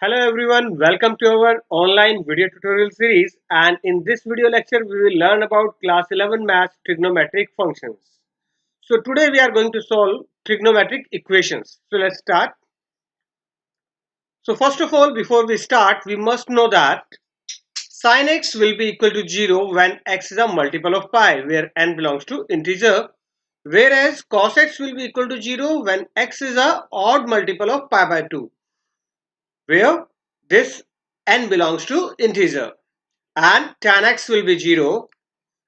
Hello everyone, welcome to our online video tutorial series, and in this video lecture we will learn about class 11 math trigonometric functions. So today we are going to solve trigonometric equations. So let's start. So first of all, before we start, we must know that sin x will be equal to 0 when x is a multiple of pi where n belongs to integer, whereas cos x will be equal to 0 when x is a odd multiple of pi by 2 where this n belongs to integer, and tan x will be 0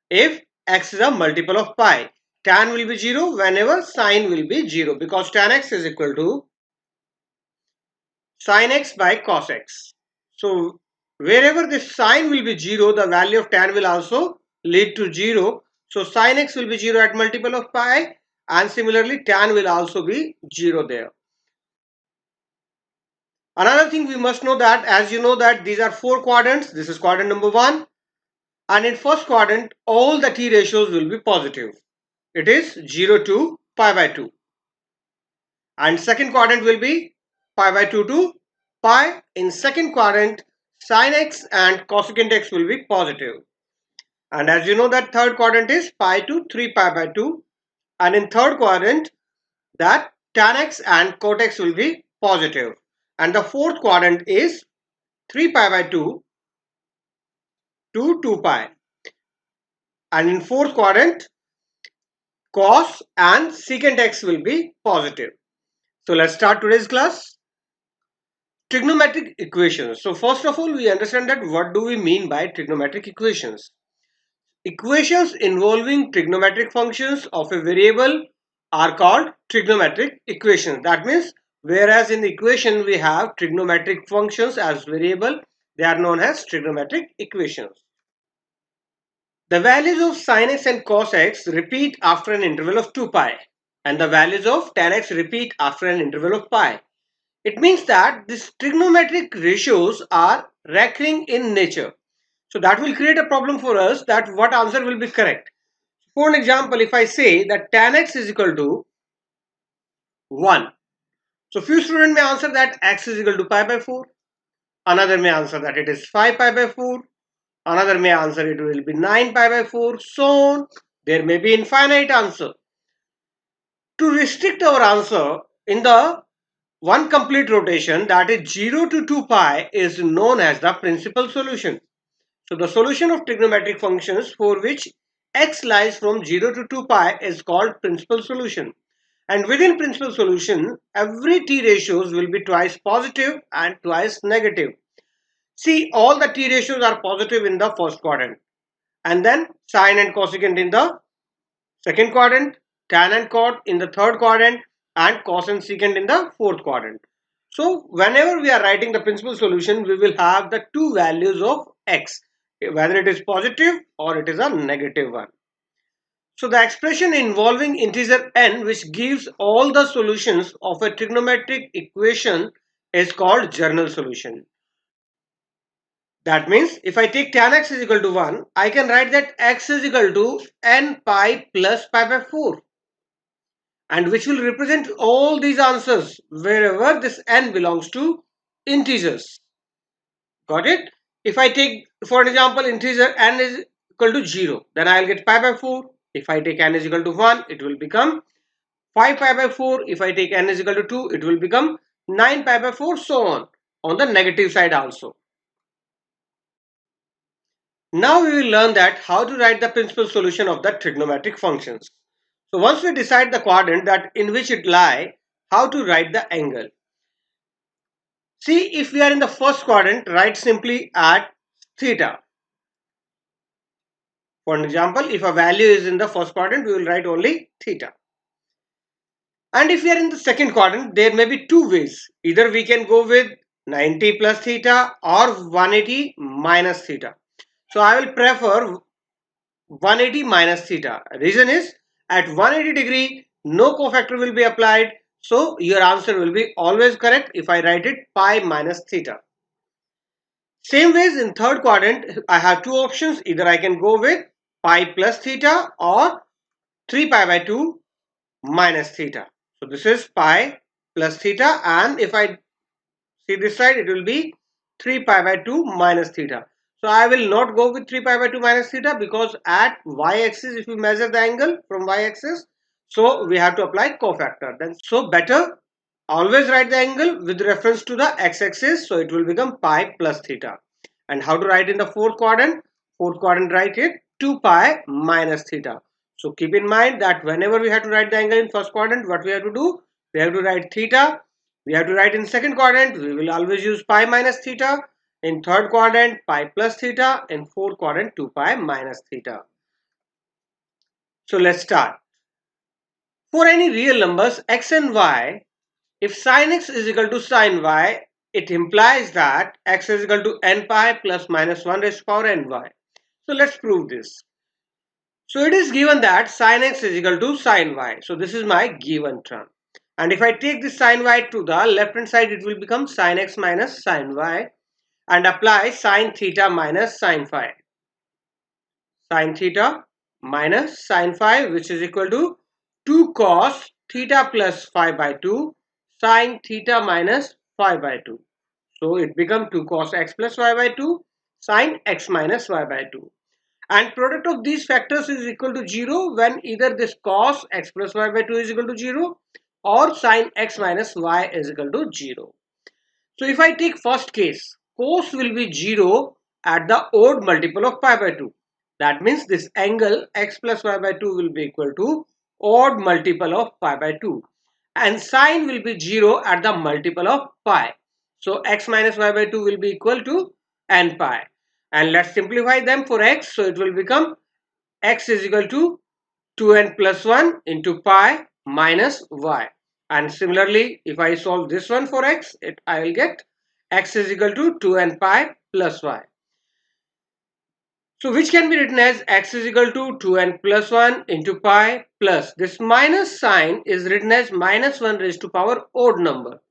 if x is a multiple of pi. Tan will be 0 whenever sin will be 0, because tan x is equal to sin x by cos x. So wherever this sin will be 0, the value of tan will also lead to 0. So sin x will be 0 at multiple of pi, and similarly tan will also be 0 there. Another thing we must know that, as you know that these are four quadrants. This is quadrant number 1, and in first quadrant all the t ratios will be positive. It is 0 to pi by 2, and second quadrant will be pi by 2 to pi. In second quadrant, sin x and cosecant x will be positive, and as you know that third quadrant is pi to 3 pi by 2, and in third quadrant that tan x and cot x will be positive, and the fourth quadrant is 3 pi by 2 to 2 pi, and in fourth quadrant cos and secant x will be positive. So let's start today's class. Trigonometric equations. So first of all, we understand that what do we mean by trigonometric equations. Equations involving trigonometric functions of a variable are called trigonometric equations. That means whereas in the equation we have trigonometric functions as variable, they are known as trigonometric equations. The values of sin x and cos x repeat after an interval of 2 pi, and the values of tan x repeat after an interval of pi. It means that these trigonometric ratios are recurring in nature. So that will create a problem for us, that what answer will be correct. For an example, if I say that tan x is equal to 1. So few students may answer that x is equal to pi by 4. Another may answer that it is 5 pi by 4. Another may answer it will be 9 pi by 4. So on. There may be infinite answer. To restrict our answer in the one complete rotation, that is 0 to 2 pi, is known as the principal solution. So the solution of trigonometric functions for which x lies from 0 to 2 pi is called principal solution. And within principal solution, every t ratios will be twice positive and twice negative. See, all the t ratios are positive in the first quadrant, and then sine and cosecant in the second quadrant, tan and cot in the third quadrant, and cos and secant in the fourth quadrant. So whenever we are writing the principal solution, we will have the two values of x, whether it is positive or it is a negative one. So the expression involving integer n, which gives all the solutions of a trigonometric equation, is called general solution. That means if I take tan x is equal to 1, I can write that x is equal to n pi plus pi by 4, and which will represent all these answers wherever this n belongs to integers. Got it? If I take, for an example, integer n is equal to 0, then I will get pi by 4. If I take n is equal to 1, it will become 5 pi by 4. If I take n is equal to 2, it will become 9 pi by 4, so on the negative side also. Now we will learn that how to write the principal solution of the trigonometric functions. So once we decide the quadrant that in which it lie, how to write the angle. See, if we are in the first quadrant, write simply at theta. For an example, if a value is in the first quadrant, we will write only theta. And if we are in the second quadrant, there may be two ways. Either we can go with 90 plus theta or 180 minus theta. So I will prefer 180 minus theta. Reason is, at 180 degree, no cofactor will be applied. So your answer will be always correct if I write it pi minus theta. Same ways in third quadrant, I have two options. Either I can go with pi plus theta or 3 pi by 2 minus theta. So this is pi plus theta, and if I See this side, it will be 3 pi by 2 minus theta. So I will not go with 3 pi by 2 minus theta, because at y-axis, if we measure the angle from y-axis, so we have to apply cofactor. Then so better always write the angle with reference to the x-axis. So it will become pi plus theta. And how to write in the fourth quadrant? Fourth quadrant, write it 2 pi minus theta. So keep in mind that whenever we have to write the angle in first quadrant, what we have to do? We have to write theta. We have to write in second quadrant, we will always use pi minus theta. In third quadrant, pi plus theta. In fourth quadrant, 2 pi minus theta. So let's start. For any real numbers x and y, if sin x is equal to sin y, it implies that x is equal to n pi plus minus 1 raised to power ny. So let's prove this. So it is given that sin x is equal to sin y. So this is my given term. And if I take this sin y to the left hand side, it will become sin x minus sin y, and apply sin theta minus sin phi. Sin theta minus sin phi, which is equal to 2 cos theta plus phi by 2 sin theta minus phi by 2. So it becomes 2 cos x plus y by 2 sin x minus y by 2. And product of these factors is equal to 0 when either this cos x plus y by 2 is equal to 0 or sin x minus y is equal to 0. So if I take first case, cos will be 0 at the odd multiple of pi by 2. That means this angle x plus y by 2 will be equal to odd multiple of pi by 2. And sine will be 0 at the multiple of pi. So x minus y by 2 will be equal to n pi. And let's simplify them for x. So it will become x is equal to 2n plus 1 into pi minus y. And similarly, if I solve this one for x, I will get x is equal to 2n pi plus y. So which can be written as x is equal to 2n plus 1 into pi plus this minus sign is written as minus 1 raised to power odd number.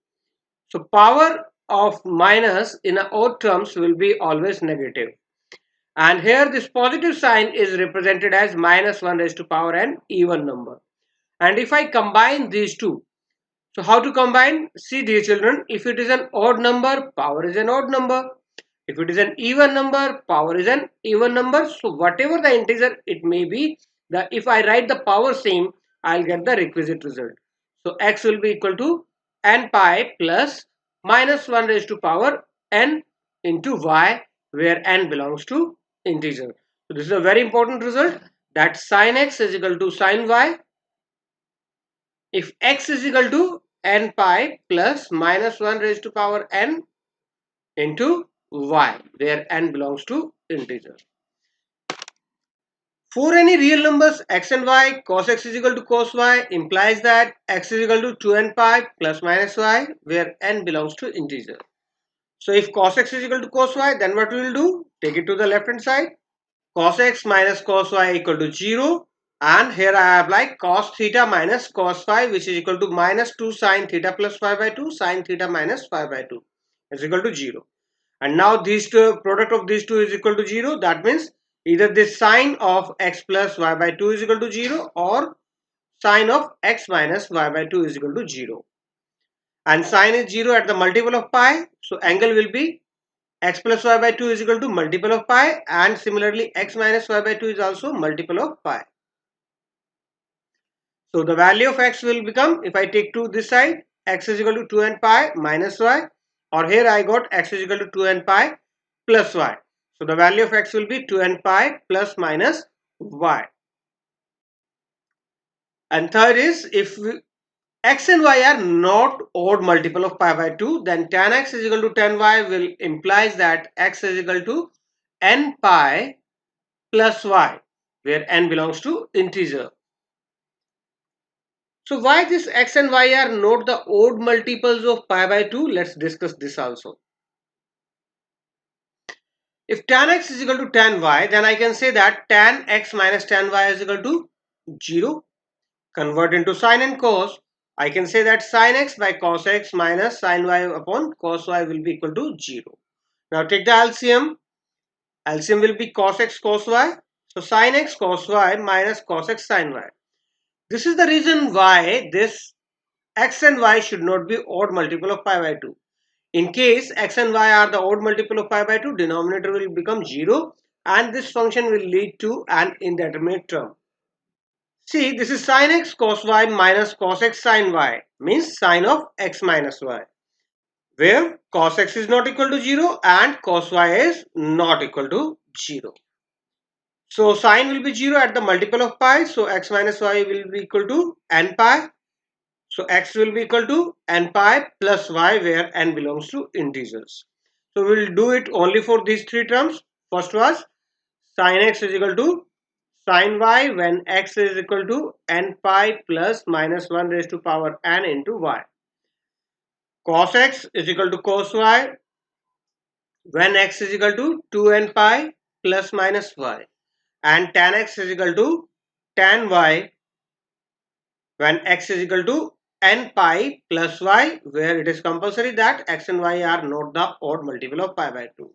So power of minus in odd terms will be always negative. And here this positive sign is represented as minus 1 raised to power n even number. And if I combine these two, so how to combine? See dear children, if it is an odd number, power is an odd number. If it is an even number, power is an even number. So whatever the integer it may be, if I write the power same, I'll get the requisite result. So x will be equal to n pi plus minus 1 raised to power n into y, where n belongs to integer. So this is a very important result, that sin x is equal to sin y if x is equal to n pi plus minus 1 raised to power n into y, where n belongs to integer. For any real numbers x and y, cos x is equal to cos y implies that x is equal to 2n pi plus minus y, where n belongs to integer. So if cos x is equal to cos y, then what we will do? Take it to the left hand side. Cos x minus cos y equal to 0, and here I apply cos theta minus cos phi, which is equal to minus 2 sin theta plus phi by 2 sin theta minus phi by 2 is equal to 0. And now these two, product of these two is equal to 0. That means either this sine of x plus y by 2 is equal to 0 or sine of x minus y by 2 is equal to 0. And sine is 0 at the multiple of pi, so angle will be x plus y by 2 is equal to multiple of pi, and similarly x minus y by 2 is also multiple of pi. So the value of x will become, if I take 2 this side, x is equal to 2n pi minus y, or here I got x is equal to 2n pi plus y. So the value of x will be 2n pi plus minus y. And third is, if x and y are not odd multiple of pi by 2, then tan x is equal to tan y will implies that x is equal to n pi plus y, where n belongs to integer. So why this x and y are not the odd multiples of pi by 2? Let's discuss this also. If tan x is equal to tan y, then I can say that tan x minus tan y is equal to 0. Convert into sine and cos. I can say that sin x by cos x minus sin y upon cos y will be equal to 0. Now take the LCM. LCM will be cos x cos y. So sin x cos y minus cos x sin y. This is the reason why this x and y should not be odd multiple of pi by 2. In case x and y are the odd multiple of pi by 2, denominator will become 0 and this function will lead to an indeterminate term. See, this is sin x cos y minus cos x sin y, means sin of x minus y, where cos x is not equal to 0 and cos y is not equal to 0. So sin will be 0 at the multiple of pi, so x minus y will be equal to n pi. So x will be equal to n pi plus y, where n belongs to integers. So we will do it only for these three terms. First was sin x is equal to sin y when x is equal to n pi plus minus 1 raised to power n into y. Cos x is equal to cos y when x is equal to 2n pi plus minus y. And tan x is equal to tan y when x is equal to n pi plus y, where it is compulsory that x and y are not the odd multiple of pi by 2.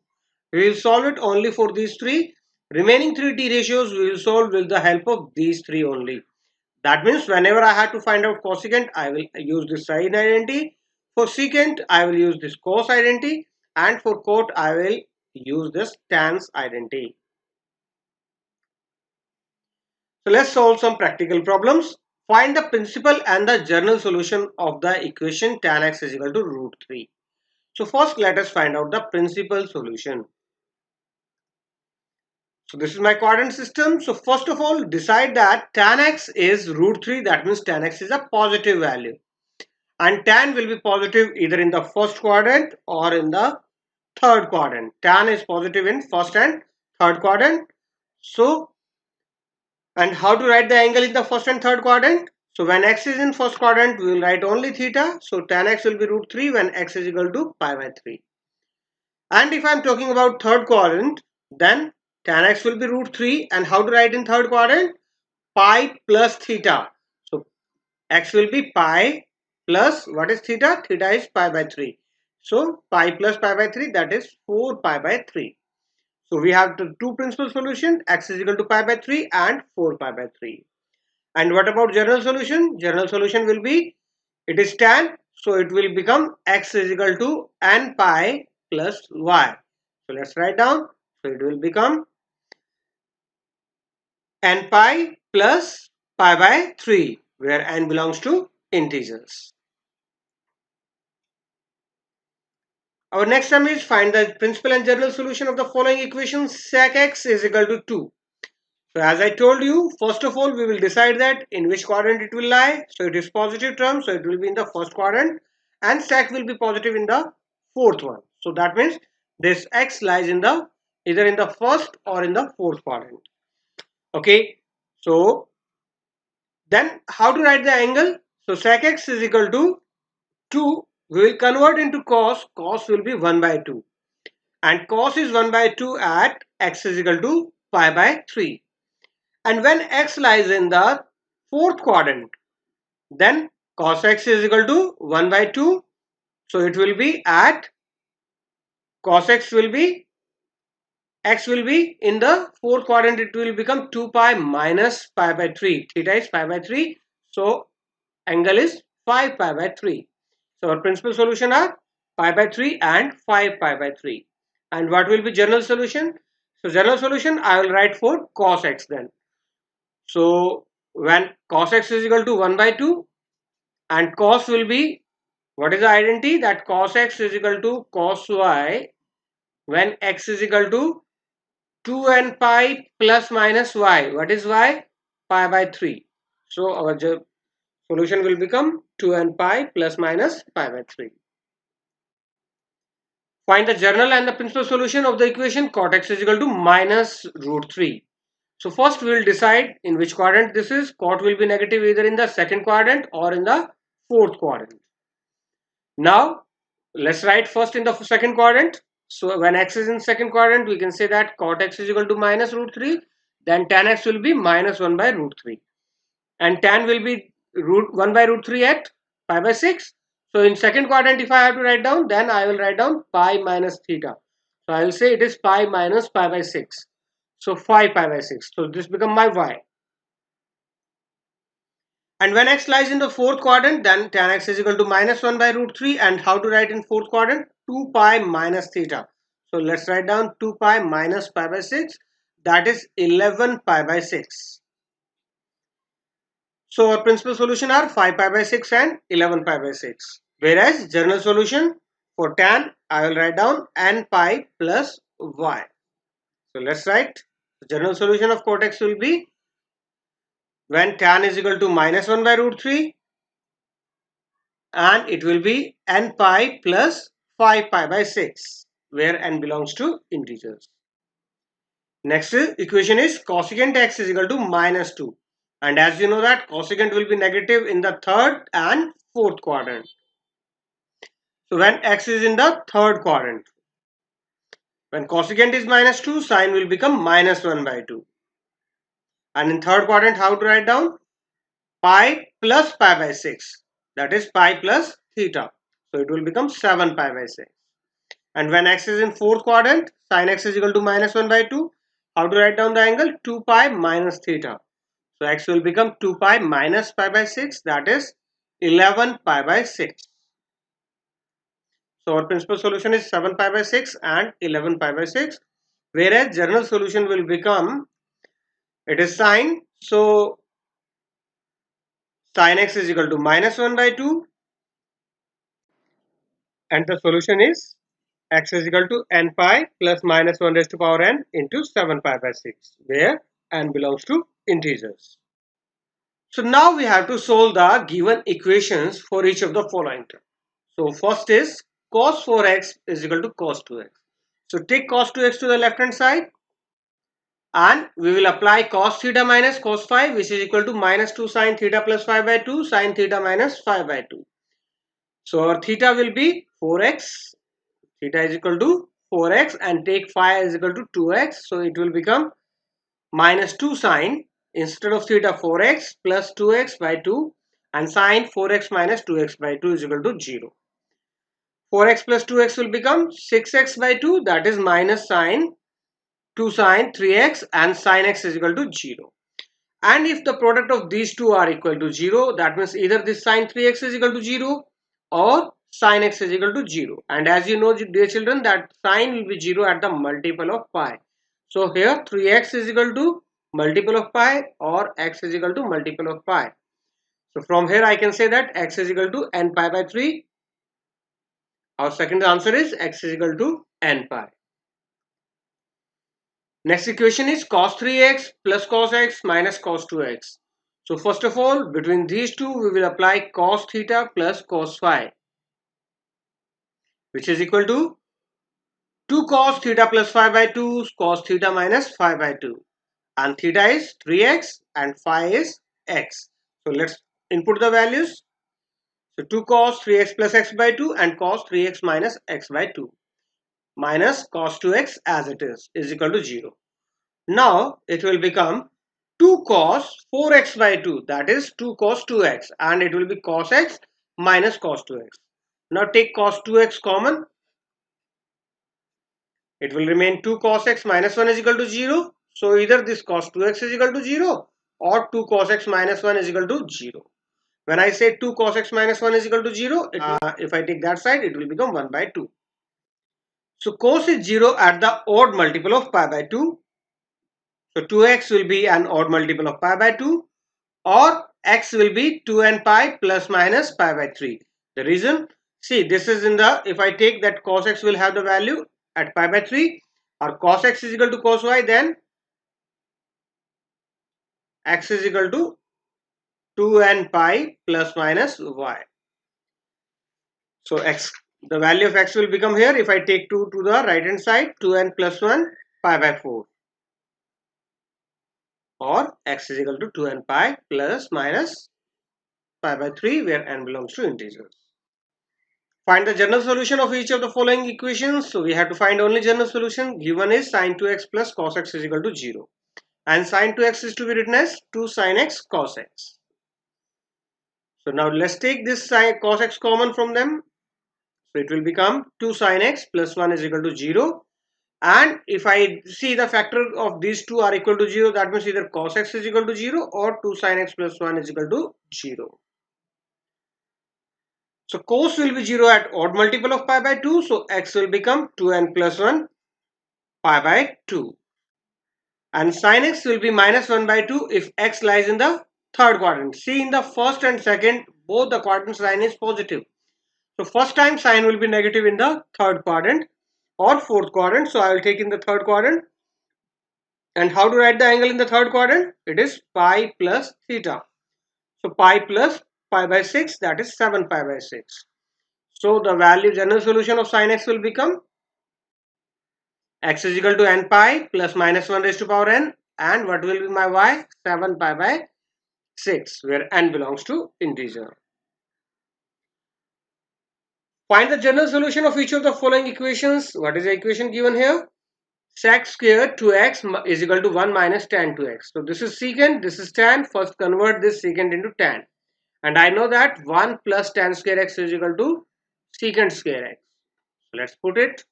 We will solve it only for these three. Remaining three t ratios we will solve with the help of these three only. That means whenever I have to find out cosecant, I will use this sine identity. For secant, I will use this cos identity. And for cot, I will use this tans identity. So let's solve some practical problems. Find the principal and the general solution of the equation tan x is equal to root 3. So first let us find out the principal solution. So this is my quadrant system. So first of all, decide that tan x is root 3. That means tan x is a positive value. And tan will be positive either in the first quadrant or in the third quadrant. Tan is positive in first and third quadrant. So, and how to write the angle in the first and third quadrant? So when x is in first quadrant, we will write only theta. So tan x will be root 3 when x is equal to pi by 3. And if I am talking about third quadrant, then tan x will be root 3. And how to write in third quadrant? Pi plus theta. So x will be pi plus, what is theta? Theta is pi by 3. So pi plus pi by 3, that is 4 pi by 3. So we have the two principal solution, x is equal to pi by 3 and 4 pi by 3. And what about general solution? General solution will be, it is tan, so it will become x is equal to n pi plus y. So let's write down. So it will become n pi plus pi by 3, where n belongs to integers. Our next term is find the principal and general solution of the following equation. Sec x is equal to 2. So as I told you, first of all, we will decide that in which quadrant it will lie. So it is positive term, so it will be in the first quadrant, and sec will be positive in the fourth one. So that means this x lies in the either in the first or in the fourth quadrant. Okay, so then how to write the angle? So sec x is equal to 2. We will convert into cos. Cos will be 1 by 2. And cos is 1 by 2 at x is equal to pi by 3. And when x lies in the fourth quadrant, then cos x is equal to 1 by 2. So it will be at cos x will be in the fourth quadrant, it will become 2 pi minus pi by 3. Theta is pi by 3. So angle is 5 pi by 3. So our principal solution are pi by 3 and 5 pi by 3. And what will be general solution? So general solution I will write for cos x then. So when cos x is equal to 1 by 2 and cos will be, what is the identity? That cos x is equal to cos y when x is equal to 2n pi plus minus y. What is y? Pi by 3. So our solution will become 2n pi plus minus pi by 3. Find the general and the principal solution of the equation Cortex is equal to minus root 3. So first we will decide in which quadrant this is. Cot will be negative either in the second quadrant or in the fourth quadrant. Now let's write first in the second quadrant. So when x is in second quadrant, we can say that cot x is equal to minus root 3. Then tan x will be minus 1 by root 3. And tan will be 1 by root 3 at pi by 6. So in second quadrant, if I have to write down, then I will write down pi minus theta. So I will say it is pi minus pi by 6. So 5 pi by 6. So this become my y. And when x lies in the fourth quadrant, then tan x is equal to minus 1 by root 3. And how to write in fourth quadrant? 2 pi minus theta. So let's write down 2 pi minus pi by 6. That is 11 pi by 6. So our principal solution are 5 pi by 6 and 11 pi by 6. Whereas general solution for tan, I will write down n pi plus y. So let's write. The general solution of Cortex will be when tan is equal to minus 1 by root 3, and it will be n pi plus 5 pi by 6, where n belongs to integers. Next equation is cosecant x is equal to minus 2. And as you know that cosecant will be negative in the third and fourth quadrant. So when x is in the third quadrant, when cosecant is minus 2, sine will become minus 1 by 2. And in third quadrant, how to write down? Pi plus pi by 6. That is pi plus theta. So it will become 7 pi by 6. And when x is in fourth quadrant, sin x is equal to minus 1 by 2. How to write down the angle? 2 pi minus theta. So x will become 2 pi minus pi by 6. That is 11 pi by 6. So our principal solution is 7 pi by 6 and 11 pi by 6. Whereas general solution will become, it is sine. So sin x is equal to minus 1 by 2. And the solution is x is equal to n pi plus minus 1 raised to power n into 7 pi by 6, where n belongs to integers. So now we have to solve the given equations for each of the following terms. So first is cos 4x is equal to cos 2x. So take cos 2x to the left hand side, and we will apply cos theta minus cos 5, which is equal to minus 2 sin theta plus 5 by 2 sin theta minus 5 by 2. So our theta will be 4x. Theta is equal to 4x, and take phi is equal to 2x. So it will become minus 2 sine, instead of theta 4x plus 2x by 2, and sine 4x minus 2x by 2 is equal to 0. 4x plus 2x will become 6x by 2, that is minus sine 2 sine 3x, and sine x is equal to 0. And if the product of these two are equal to 0, that means either this sine 3x is equal to 0 or sine x is equal to 0. And as you know, dear children, that sine will be 0 at the multiple of pi. So here 3x is equal to multiple of pi, or x is equal to multiple of pi. So from here I can say that x is equal to n pi by 3. Our second answer is x is equal to n pi. Next equation is cos 3x plus cos x minus cos 2x. So first of all, between these two we will apply cos theta plus cos phi, which is equal to 2 cos theta plus phi by 2 cos theta minus phi by 2. And theta is 3x and phi is x. So let's input the values. So 2 cos 3x plus x by 2 and cos 3x minus x by 2 minus cos 2x as it is equal to 0. Now it will become 2 cos 4x by 2, that is 2 cos 2x, and it will be cos x minus cos 2x. Now take cos 2x common. It will remain 2 cos x minus 1 is equal to 0. So either this cos 2x is equal to 0 or 2 cos x minus 1 is equal to 0. When I say 2 cos x minus 1 is equal to 0, if I take that side, it will become 1 by 2. So cos is 0 at the odd multiple of pi by 2. So 2x will be an odd multiple of pi by 2, or x will be 2n pi plus minus pi by 3. The reason, see, this is in the, if I take that cos x will have the value at pi by 3, or cos x is equal to cos y, then x is equal to 2n pi plus minus y. So x, the value of x will become here, if I take 2 to the right hand side, 2n plus 1 pi by 4, or x is equal to 2n pi plus minus pi by 3, where n belongs to integers. Find the general solution of each of the following equations. So we have to find only general solution. Given is sin 2x plus cos x is equal to 0. And sin 2x is to be written as 2 sin x cos x. So now let's take this sin cos x common from them. So it will become 2 sin x plus 1 is equal to 0. And if I see the factor of these two are equal to 0, that means either cos x is equal to 0 or 2 sin x plus 1 is equal to 0. So cos will be 0 at odd multiple of pi by 2. So x will become 2n plus 1 pi by 2. And sin x will be minus 1 by 2 if x lies in the third quadrant. See, in the first and second, both the quadrant sign is positive. So first time sign will be negative in the third quadrant or fourth quadrant. So I will take in the third quadrant. And how to write the angle in the third quadrant? It is pi plus theta. So pi plus pi by 6, that is 7 pi by 6. So the value general solution of sin x will become x is equal to n pi plus minus 1 raised to power n, and what will be my y? 7 pi by 6, where n belongs to integer. Find the general solution of each of the following equations. What is the equation given here? Sec squared 2x is equal to 1 minus tan 2x. So this is secant, this is tan. First convert this secant into tan. And I know that 1 plus tan square x is equal to secant square x. So let's put it.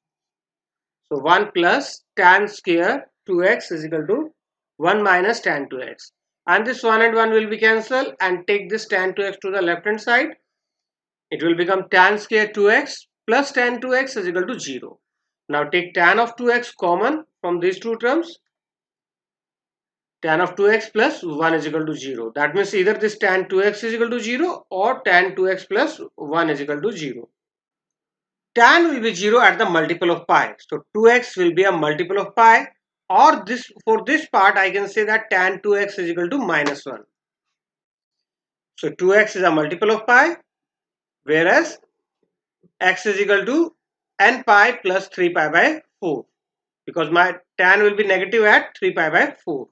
So 1 plus tan square 2x is equal to 1 minus tan 2x. And this 1 and 1 will be cancelled, and take this tan 2x to the left hand side. It will become tan square 2x plus tan 2x is equal to 0. Now take tan of 2x common from these two terms. Tan of 2x plus 1 is equal to 0. That means either this tan 2x is equal to 0 or tan 2x plus 1 is equal to 0. Tan will be 0 at the multiple of pi. So 2x will be a multiple of pi, or this, for this part I can say that tan 2x is equal to minus 1. So 2x is a multiple of pi, whereas x is equal to n pi plus 3 pi by 4, because my tan will be negative at 3 pi by 4.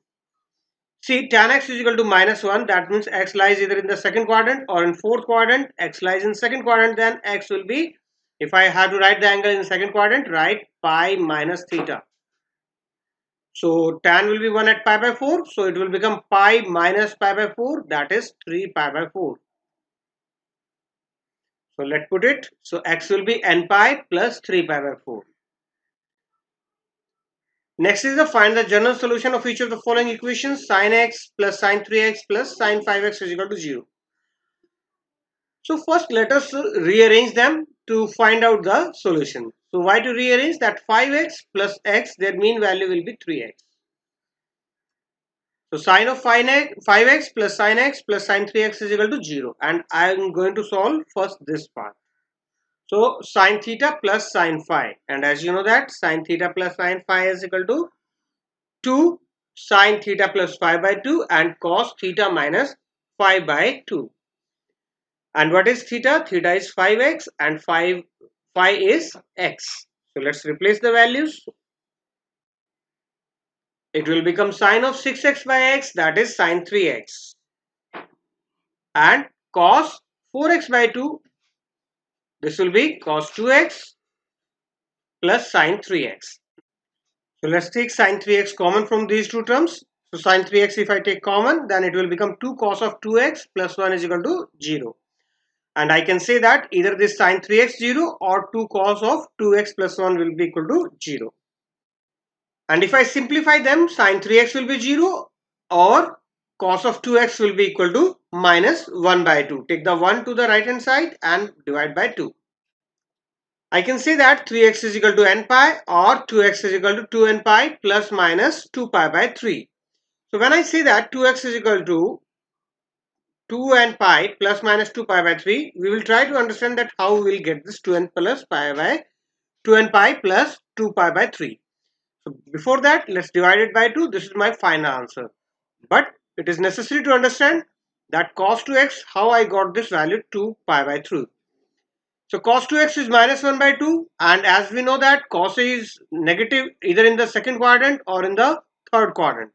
See, tan x is equal to minus 1. That means x lies either in the second quadrant or in fourth quadrant. X lies in second quadrant, then x will be, if I have to write the angle in the second quadrant, write pi minus theta. So tan will be 1 at pi by 4. So it will become pi minus pi by 4. That is 3 pi by 4. So let's put it. So x will be n pi plus 3 pi by 4. Next is to find the general solution of each of the following equations. Sin x plus sin 3x plus sin 5x is equal to 0. So first let us rearrange them to find out the solution. So why to rearrange? That 5x plus x, their mean value will be 3x. So sin of 5x plus sin 3x is equal to 0. And I am going to solve first this part. So sin theta plus sin phi. And as you know that sin theta plus sin phi is equal to 2 sin theta plus phi by 2 and cos theta minus phi by 2. And what is theta? Theta is 5x and phi is x. So let's replace the values. It will become sine of 6x by x, that is sine 3x. And cos 4x by 2, this will be cos 2x plus sine 3x. So let's take sine 3x common from these two terms. So sine 3x if I take common, then it will become 2 cos of 2x plus 1 is equal to 0. And I can say that either this sine 3x 0 or 2 cos of 2x plus 1 will be equal to 0. And if I simplify them, sine 3x will be 0 or cos of 2x will be equal to minus 1 by 2. Take the 1 to the right hand side and divide by 2. I can say that 3x is equal to n pi or 2x is equal to 2n pi plus minus 2 pi by 3. So when I say that 2x is equal to 2n pi plus minus 2 pi by 3, we will try to understand that how we will get this 2n plus pi by 2n pi plus 2 pi by 3. So before that, let's divide it by 2. This is my final answer. But it is necessary to understand that cos 2x, how I got this value 2 pi by 3. So cos 2x is minus 1 by 2, and as we know that cos is negative either in the second quadrant or in the third quadrant.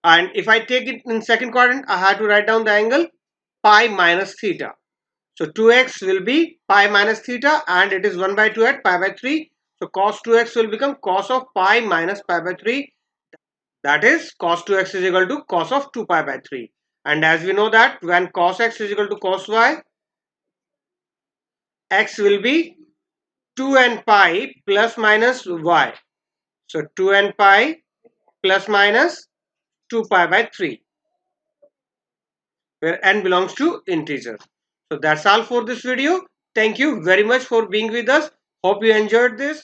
And if I take it in second quadrant, I have to write down the angle pi minus theta. So 2x will be pi minus theta and it is 1 by 2 at pi by 3. So cos 2x will become cos of pi minus pi by 3. That is cos 2x is equal to cos of 2 pi by 3. And as we know that when cos x is equal to cos y, x will be 2n pi plus minus y. So 2n pi plus minus 2 pi by 3, where n belongs to integers. So that's all for this video. Thank you very much for being with us. Hope you enjoyed this.